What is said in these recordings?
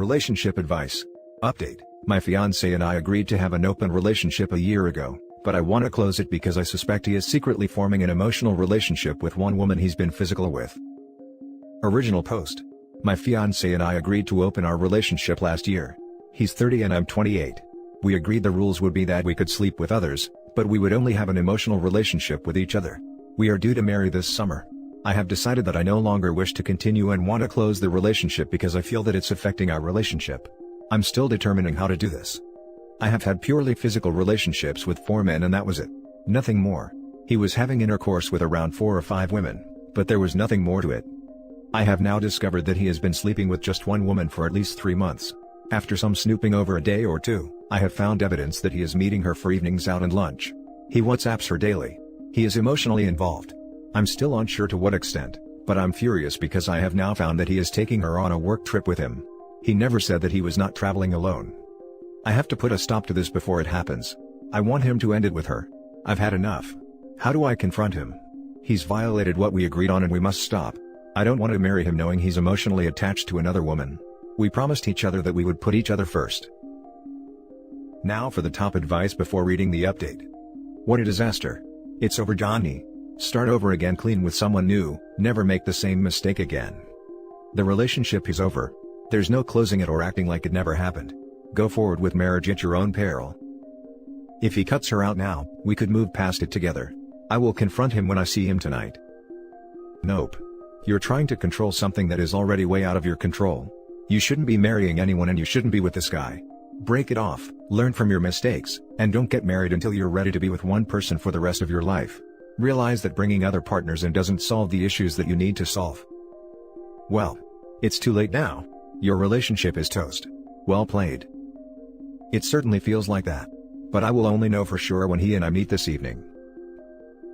Relationship advice. Update. My fiancé and I agreed to have an open relationship a year ago, but I want to close it because I suspect he is secretly forming an emotional relationship with one woman he's been physical with. Original post. My fiancé and I agreed to open our relationship last year. He's 30 and I'm 28. We agreed the rules would be that we could sleep with others, but we would only have an emotional relationship with each other. We are due to marry this summer. I have decided that I no longer wish to continue and want to close the relationship because I feel that it's affecting our relationship. I'm still determining how to do this. I have had purely physical relationships with 4 men and that was it. Nothing more. He was having intercourse with around 4 or 5 women, but there was nothing more to it. I have now discovered that he has been sleeping with just one woman for at least 3 months. After some snooping over a day or two, I have found evidence that he is meeting her for evenings out and lunch. He WhatsApps her daily. He is emotionally involved. I'm still unsure to what extent, but I'm furious because I have now found that he is taking her on a work trip with him. He never said that he was not traveling alone. I have to put a stop to this before it happens. I want him to end it with her. I've had enough. How do I confront him? He's violated what we agreed on and we must stop. I don't want to marry him knowing he's emotionally attached to another woman. We promised each other that we would put each other first. Now for the top advice before reading the update. What a disaster. It's over, Johnny. Start over again, clean with someone new, never make the same mistake again. The relationship is over. There's no closing it or acting like it never happened. Go forward with marriage at your own peril. If he cuts her out now, we could move past it together. I will confront him when I see him tonight. Nope. You're trying to control something that is already way out of your control. You shouldn't be marrying anyone and you shouldn't be with this guy. Break it off, learn from your mistakes, and don't get married until you're ready to be with one person for the rest of your life. Realize that bringing other partners in doesn't solve the issues that you need to solve. Well, it's too late now. Your relationship is toast. Well played. It certainly feels like that. But I will only know for sure when he and I meet this evening.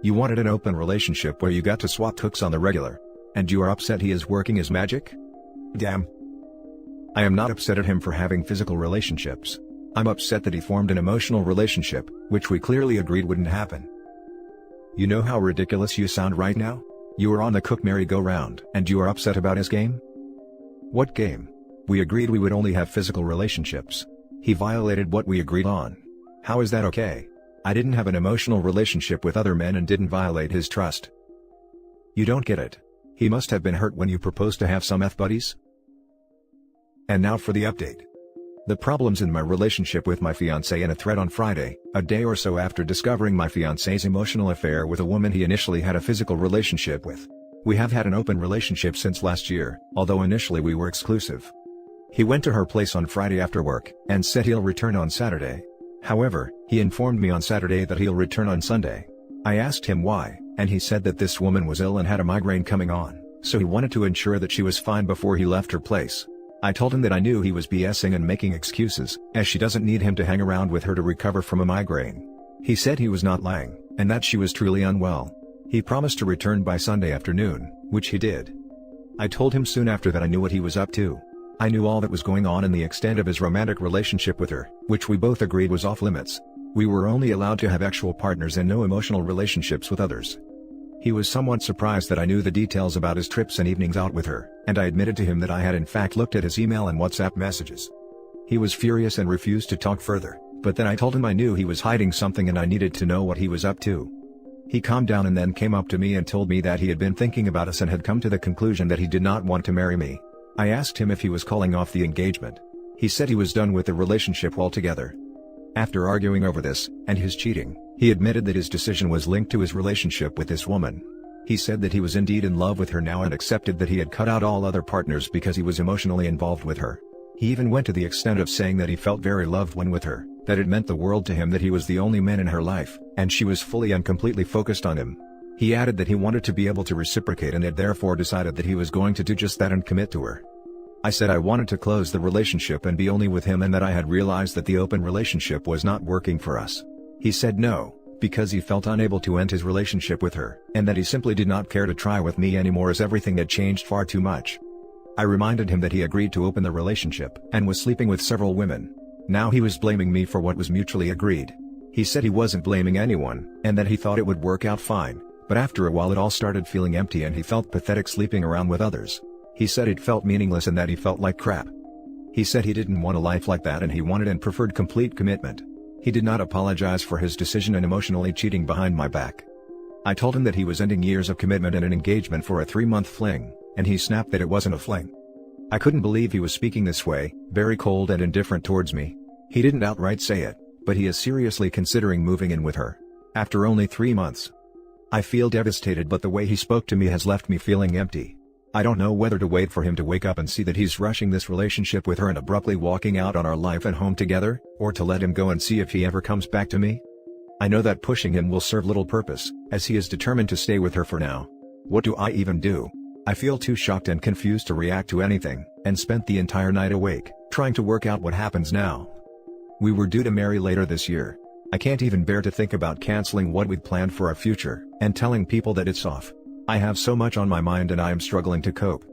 You wanted an open relationship where you got to swap hooks on the regular. And you are upset he is working his magic? Damn. I am not upset at him for having physical relationships. I'm upset that he formed an emotional relationship, which we clearly agreed wouldn't happen. You know how ridiculous you sound right now? You are on the cook merry-go-round and you are upset about his game? What game? We agreed we would only have physical relationships. He violated what we agreed on. How is that okay? I didn't have an emotional relationship with other men and didn't violate his trust. You don't get it. He must have been hurt when you proposed to have some F-buddies? And now for the update. The problems in my relationship with my fiancé and a thread on Friday, a day or so after discovering my fiancé's emotional affair with a woman he initially had a physical relationship with. We have had an open relationship since last year, although initially we were exclusive. He went to her place on Friday after work, and said he'll return on Saturday. However, he informed me on Saturday that he'll return on Sunday. I asked him why, and he said that this woman was ill and had a migraine coming on, so he wanted to ensure that she was fine before he left her place. I told him that I knew he was BSing and making excuses, as she doesn't need him to hang around with her to recover from a migraine. He said he was not lying, and that she was truly unwell. He promised to return by Sunday afternoon, which he did. I told him soon after that I knew what he was up to. I knew all that was going on and the extent of his romantic relationship with her, which we both agreed was off limits. We were only allowed to have actual partners and no emotional relationships with others. He was somewhat surprised that I knew the details about his trips and evenings out with her, and I admitted to him that I had in fact looked at his email and WhatsApp messages. He was furious and refused to talk further, but then I told him I knew he was hiding something and I needed to know what he was up to. He calmed down and then came up to me and told me that he had been thinking about us and had come to the conclusion that he did not want to marry me. I asked him if he was calling off the engagement. He said he was done with the relationship altogether. After arguing over this, and his cheating, he admitted that his decision was linked to his relationship with this woman. He said that he was indeed in love with her now and accepted that he had cut out all other partners because he was emotionally involved with her. He even went to the extent of saying that he felt very loved when with her, that it meant the world to him that he was the only man in her life, and she was fully and completely focused on him. He added that he wanted to be able to reciprocate and had therefore decided that he was going to do just that and commit to her. I said I wanted to close the relationship and be only with him and that I had realized that the open relationship was not working for us. He said no, because he felt unable to end his relationship with her, and that he simply did not care to try with me anymore as everything had changed far too much. I reminded him that he agreed to open the relationship and was sleeping with several women. Now he was blaming me for what was mutually agreed. He said he wasn't blaming anyone, and that he thought it would work out fine, but after a while it all started feeling empty and he felt pathetic sleeping around with others. He said it felt meaningless and that he felt like crap. He said he didn't want a life like that and he wanted and preferred complete commitment. He did not apologize for his decision and emotionally cheating behind my back. I told him that he was ending years of commitment and an engagement for a 3-month fling, and he snapped that it wasn't a fling. I couldn't believe he was speaking this way, very cold and indifferent towards me. He didn't outright say it, but he is seriously considering moving in with her. After only 3 months. I feel devastated, but the way he spoke to me has left me feeling empty. I don't know whether to wait for him to wake up and see that he's rushing this relationship with her and abruptly walking out on our life and home together, or to let him go and see if he ever comes back to me. I know that pushing him will serve little purpose, as he is determined to stay with her for now. What do I even do? I feel too shocked and confused to react to anything, and spent the entire night awake, trying to work out what happens now. We were due to marry later this year. I can't even bear to think about canceling what we'd planned for our future, and telling people that it's off. I have so much on my mind and I am struggling to cope.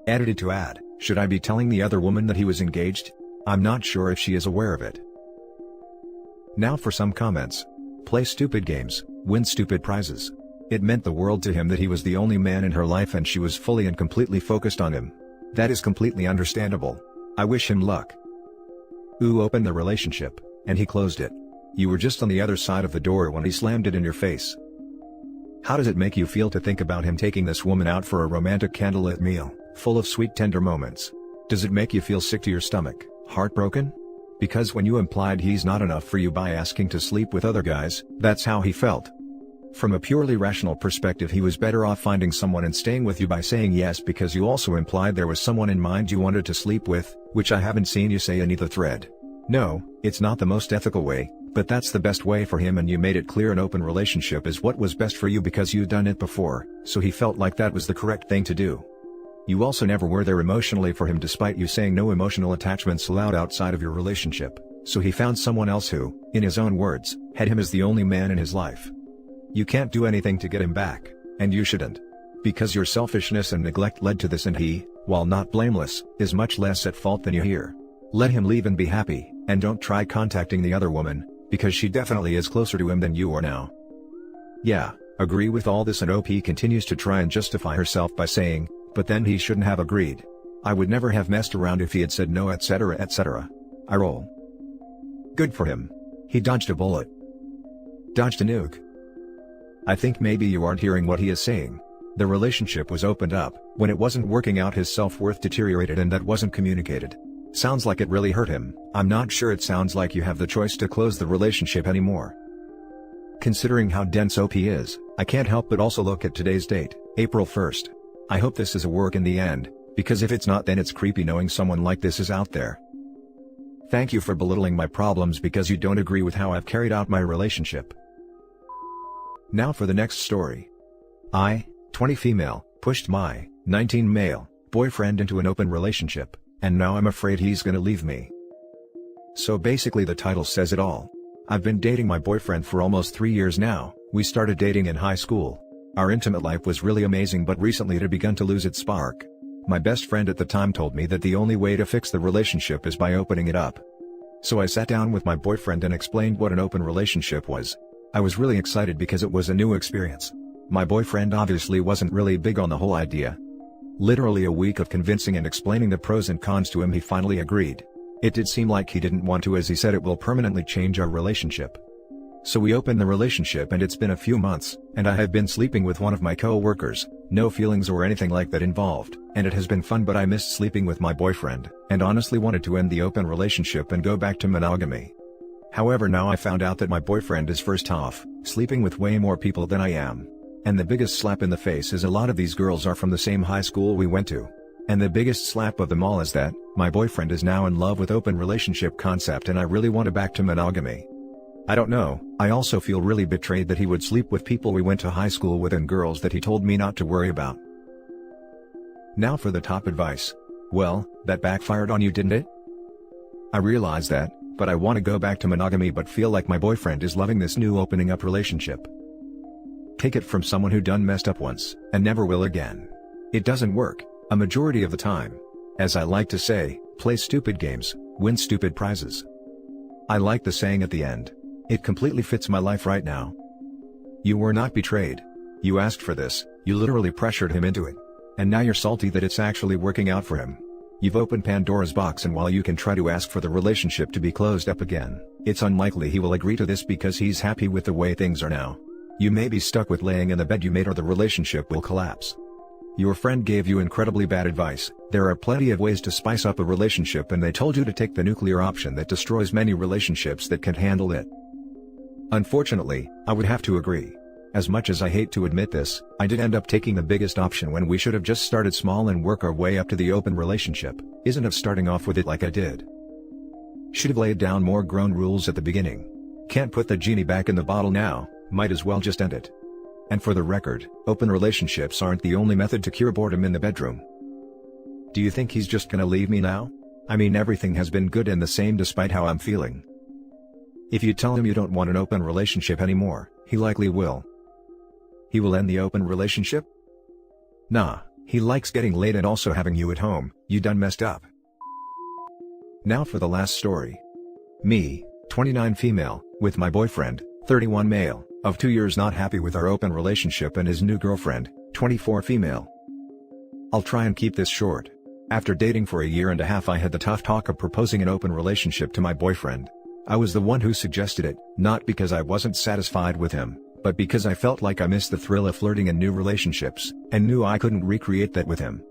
Edited to add, should I be telling the other woman that he was engaged? I'm not sure if she is aware of it. Now for some comments. Play stupid games, win stupid prizes. It meant the world to him that he was the only man in her life and she was fully and completely focused on him. That is completely understandable. I wish him luck. Ooh, opened the relationship, and he closed it. You were just on the other side of the door when he slammed it in your face. How does it make you feel to think about him taking this woman out for a romantic candlelit meal, full of sweet tender moments? Does it make you feel sick to your stomach, heartbroken? Because when you implied he's not enough for you by asking to sleep with other guys, that's how he felt. From a purely rational perspective, he was better off finding someone and staying with you by saying yes, because you also implied there was someone in mind you wanted to sleep with, which I haven't seen you say in either thread. No, it's not the most ethical way, but that's the best way for him, and you made it clear an open relationship is what was best for you because you'd done it before, so he felt like that was the correct thing to do. You also never were there emotionally for him despite you saying no emotional attachments allowed outside of your relationship, so he found someone else who, in his own words, had him as the only man in his life. You can't do anything to get him back, and you shouldn't. Because your selfishness and neglect led to this, and he, while not blameless, is much less at fault than you hear. Let him leave and be happy, and don't try contacting the other woman, because she definitely is closer to him than you are now. Yeah, agree with all this, and OP continues to try and justify herself by saying, but then he shouldn't have agreed. I would never have messed around if he had said no, etc., etc. I roll. Good for him. He dodged a bullet. Dodged a nuke. I think maybe you aren't hearing what he is saying. The relationship was opened up, when it wasn't working out his self-worth deteriorated, and that wasn't communicated. Sounds like it really hurt him. I'm not sure it sounds like you have the choice to close the relationship anymore. Considering how dense OP is, I can't help but also look at today's date, April 1st. I hope this is a work in the end, because if it's not, then it's creepy knowing someone like this is out there. Thank you for belittling my problems because you don't agree with how I've carried out my relationship. Now for the next story. I, 20 female, pushed my, 19 male, boyfriend into an open relationship, and now I'm afraid he's gonna leave me. So basically the title says it all. I've been dating my boyfriend for almost 3 years now. We started dating in high school. Our intimate life was really amazing, but recently it had begun to lose its spark. My best friend at the time told me that the only way to fix the relationship is by opening it up. So I sat down with my boyfriend and explained what an open relationship was. I was really excited because it was a new experience. My boyfriend obviously wasn't really big on the whole idea. Literally a week of convincing and explaining the pros and cons to him, he finally agreed. It did seem like he didn't want to, as he said it will permanently change our relationship. So we opened the relationship and it's been a few months, and I have been sleeping with one of my co-workers, no feelings or anything like that involved, and it has been fun, but I missed sleeping with my boyfriend, and honestly wanted to end the open relationship and go back to monogamy. However, now I found out that my boyfriend is first off, sleeping with way more people than I am. And the biggest slap in the face is a lot of these girls are from the same high school we went to. And the biggest slap of them all is that, my boyfriend is now in love with open relationship concept, and I really want to back to monogamy. I don't know, I also feel really betrayed that he would sleep with people we went to high school with and girls that he told me not to worry about. Now for the top advice. Well, that backfired on you, didn't it? I realize that, but I want to go back to monogamy but feel like my boyfriend is loving this new opening up relationship. Take it from someone who done messed up once, and never will again. It doesn't work, a majority of the time. As I like to say, play stupid games, win stupid prizes. I like the saying at the end. It completely fits my life right now. You were not betrayed. You asked for this, you literally pressured him into it. And now you're salty that it's actually working out for him. You've opened Pandora's box, and while you can try to ask for the relationship to be closed up again, it's unlikely he will agree to this because he's happy with the way things are now. You may be stuck with laying in the bed you made, or the relationship will collapse. Your friend gave you incredibly bad advice. There are plenty of ways to spice up a relationship, and they told you to take the nuclear option that destroys many relationships that can't handle it. Unfortunately, I would have to agree. As much as I hate to admit this, I did end up taking the biggest option when we should have just started small and work our way up to the open relationship, isn't of starting off with it like I did. Should have laid down more grown rules at the beginning. Can't put the genie back in the bottle now, might as well just end it. And for the record, open relationships aren't the only method to cure boredom in the bedroom. Do you think he's just gonna leave me now? I mean, everything has been good and the same despite how I'm feeling. If you tell him you don't want an open relationship anymore, he likely will. He will end the open relationship? Nah, he likes getting laid and also having you at home. You done messed up. Now for the last story. Me, 29 female, with my boyfriend, 31 male, of 2 years not happy with our open relationship, and his new girlfriend, 24 female. I'll try and keep this short. After dating for a year and a half, I had the tough talk of proposing an open relationship to my boyfriend. I was the one who suggested it, not because I wasn't satisfied with him, but because I felt like I missed the thrill of flirting in new relationships, and knew I couldn't recreate that with him.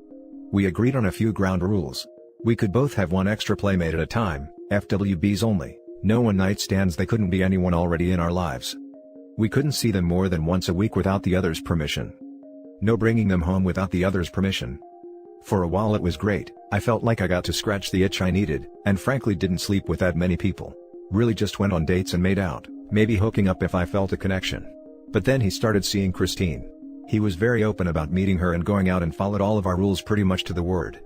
We agreed on a few ground rules. We could both have one extra playmate at a time, FWBs only, no one-night stands. They couldn't be anyone already in our lives. We couldn't see them more than once a week without the other's permission. No bringing them home without the other's permission. For a while it was great. I felt like I got to scratch the itch I needed, and frankly didn't sleep with that many people. Really just went on dates and made out, maybe hooking up if I felt a connection. But then he started seeing Christine. He was very open about meeting her and going out and followed all of our rules pretty much to the word.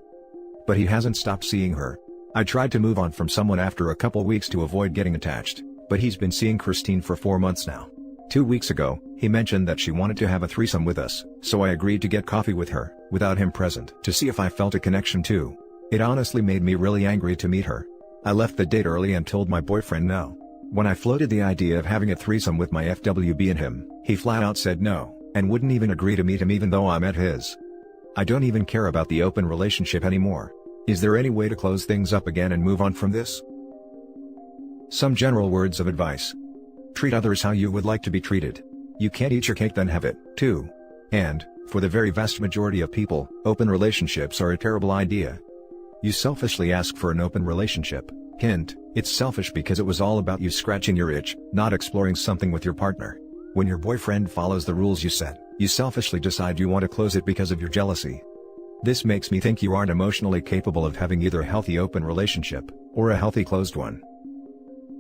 But he hasn't stopped seeing her. I tried to move on from someone after a couple weeks to avoid getting attached, but he's been seeing Christine for 4 months now. 2 weeks ago, he mentioned that she wanted to have a threesome with us, so I agreed to get coffee with her, without him present, to see if I felt a connection too. It honestly made me really angry to meet her. I left the date early and told my boyfriend no. When I floated the idea of having a threesome with my FWB and him, he flat out said no, and wouldn't even agree to meet him even though I met his. I don't even care about the open relationship anymore. Is there any way to close things up again and move on from this? Some general words of advice. Treat others how you would like to be treated. You can't eat your cake then have it, too. And, for the very vast majority of people, open relationships are a terrible idea. You selfishly ask for an open relationship. Hint, it's selfish because it was all about you scratching your itch, not exploring something with your partner. When your boyfriend follows the rules you set, you selfishly decide you want to close it because of your jealousy. This makes me think you aren't emotionally capable of having either a healthy open relationship, or a healthy closed one.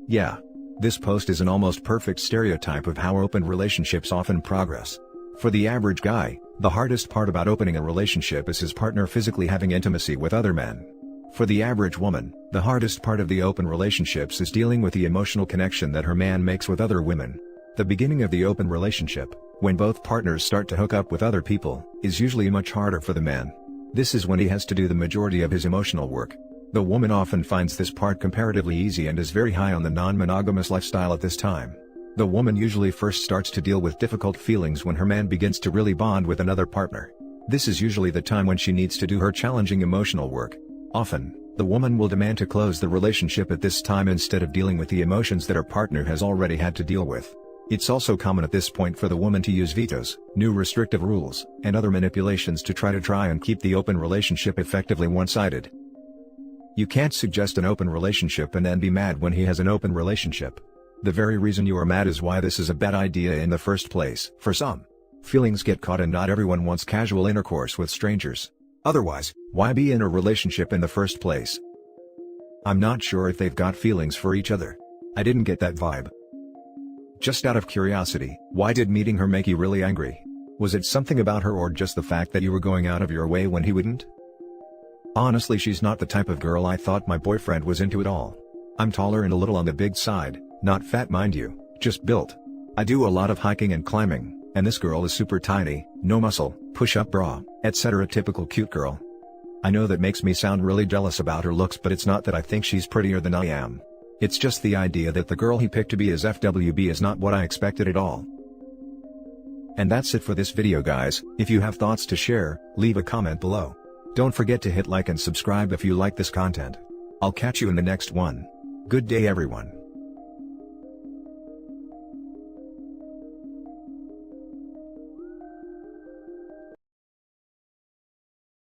Yeah. This post is an almost perfect stereotype of how open relationships often progress. For the average guy, the hardest part about opening a relationship is his partner physically having intimacy with other men. For the average woman, the hardest part of the open relationships is dealing with the emotional connection that her man makes with other women. The beginning of the open relationship, when both partners start to hook up with other people, is usually much harder for the man. This is when he has to do the majority of his emotional work. The woman often finds this part comparatively easy and is very high on the non-monogamous lifestyle at this time. The woman usually first starts to deal with difficult feelings when her man begins to really bond with another partner. This is usually the time when she needs to do her challenging emotional work. Often, the woman will demand to close the relationship at this time instead of dealing with the emotions that her partner has already had to deal with. It's also common at this point for the woman to use vetoes, new restrictive rules, and other manipulations to try and keep the open relationship effectively one-sided. You can't suggest an open relationship and then be mad when he has an open relationship. The very reason you are mad is why this is a bad idea in the first place. For some, feelings get caught and not everyone wants casual intercourse with strangers. Otherwise, why be in a relationship in the first place? I'm not sure if they've got feelings for each other. I didn't get that vibe. Just out of curiosity, why did meeting her make you really angry? Was it something about her or just the fact that you were going out of your way when he wouldn't? Honestly, she's not the type of girl I thought my boyfriend was into at all. I'm taller and a little on the big side, not fat mind you, just built. I do a lot of hiking and climbing, and this girl is super tiny, no muscle, push-up bra, etc. Typical cute girl. I know that makes me sound really jealous about her looks, but it's not that I think she's prettier than I am. It's just the idea that the girl he picked to be his FWB is not what I expected at all. And that's it for this video guys. If you have thoughts to share, leave a comment below. Don't forget to hit like and subscribe if you like this content. I'll catch you in the next one. Good day everyone.